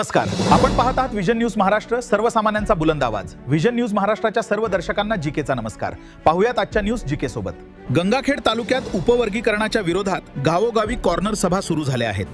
नमस्कार, आपण पाहत आहात विजन न्यूज महाराष्ट्र, सर्वसामान्यांचा बुलंद आवाज। विजन न्यूज महाराष्ट्राच्या सर्व दर्शकांना जीकेचा नमस्कार। पाहूयात आजच्या न्यूज जीके सोबत। गंगाखेड तालुक्यात उपवर्गीकरणाच्या विरोधात गावोगावी कॉर्नर सभा सुरू झाल्या आहेत।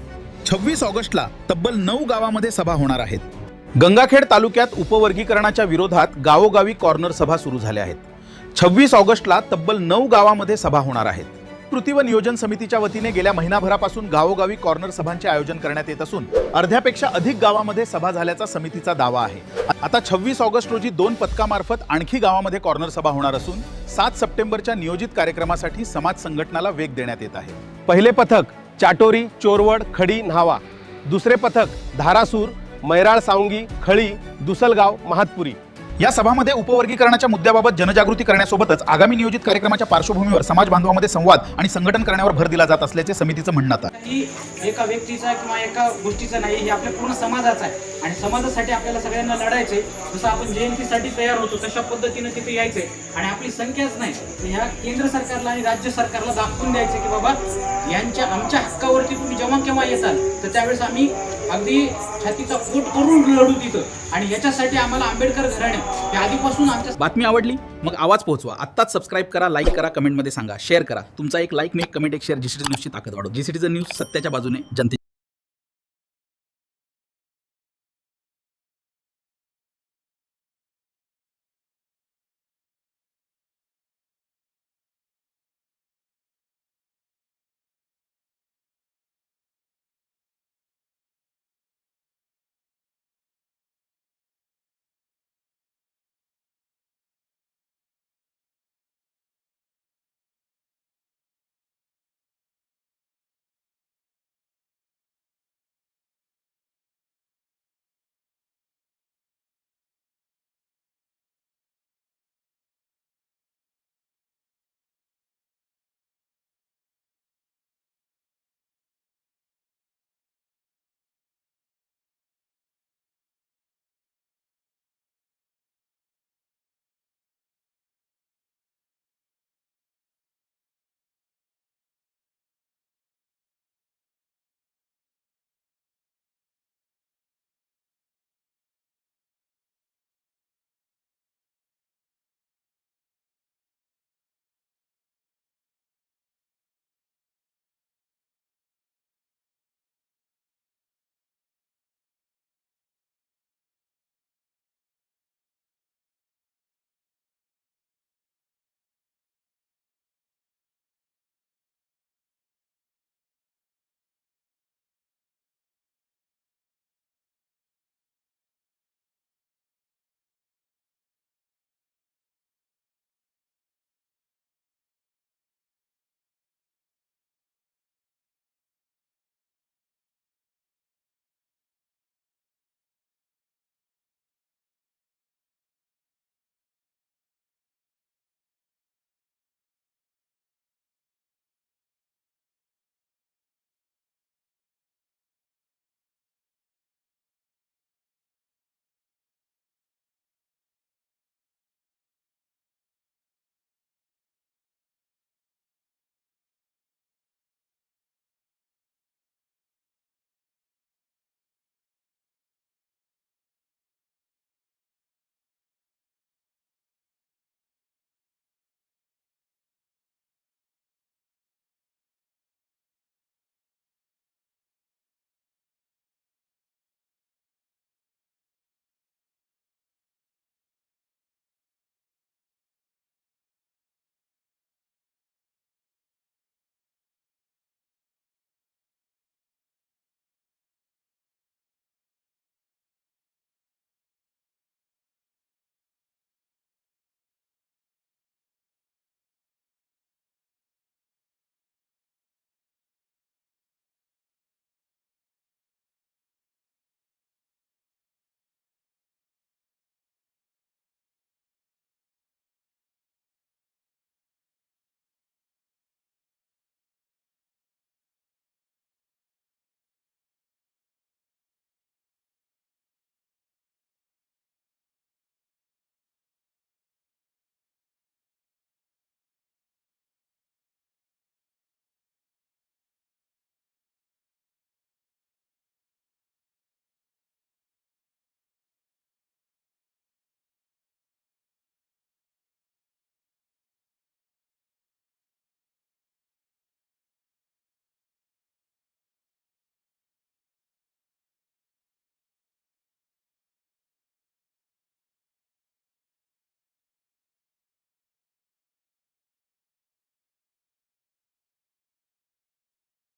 26 ऑगस्टला तब्बल 9 गावांमध्ये सभा होणार आहेत। गंगाखेड तालुक्यात उपवर्गीकरणाच्या विरोधात गावोगावी कॉर्नर सभा सुरू झाल्या आहेत। 26 ऑगस्टला तब्बल 9 गावांमध्ये सभा होणार आहेत। कृती व नियोजन समितीच्या वतीने गेल्या महिनाभरापासून गावोगावी कॉर्नर सभांचे आयोजन करण्यात येत असून अर्ध्यापेक्षा अधिक गावांमध्ये सभा झाल्याचा समितीचा दावा आहे। आता 26 ऑगस्ट रोजी 2 पथकामार्फत आणखी गावांमध्ये कॉर्नर सभा होणार असून 7 सप्टेंबरच्या नियोजित कार्यक्रमासाठी समाज संघटनाला वेग देण्यात येत आहे। पहिले पथक चाटोरी, चोरवड, खडी, न्हावा। दुसरे पथक धारासूर, मैराळ, सावंगी, खळी, दुसलगाव, महातपुरी। या सभामध्ये उपवर्गीकरणाच्या मुद्द्याबाबत जनजागृती करण्यासोबतच आगामी नियोजित कार्यक्रमाच्या पार्श्वभूमीवर समाज बांधवांमध्ये संवाद आणि संघटन करण्यावर भर दिला जात असल्याचे समितीचं म्हणणं आहे। ही एका व्यक्तीचा किंवा एका गोष्टीचा नाही, हे आपल्या पूर्ण समाजाचा आहे आणि समाजासाठी आपल्याला सगळ्यांना लढायचंय। जसं आपण जयंतीसाठी तयार होतो तशा पद्धतीने तिथे यायचंय आणि आपली संख्याच नाही, ह्या केंद्र सरकारला आणि राज्य सरकारला दाखवून द्यायचं की बाबा आमच्या हक्कावरती तुम्ही जेव्हा केव्हा येताल तर त्यावेळेस आम्ही अगदी छातीचा पोट करून लढू तिथं आणि याच्यासाठी आम्हाला आंबेडकर घराणे हे आधीपासून आमच्या। बातमी आवडली मग आवाज पोहोचवा। आत्ताच सबस्क्राईब करा, लाईक करा, कमेंटमध्ये सांगा, शेअर करा। तुमचा एक लाईक, एक कमेंट, एक शेअर जी सिटीजन न्यूजची ताकद वाढव। जी सिटीजन न्यूज सत्याच्या बाजूने, जनते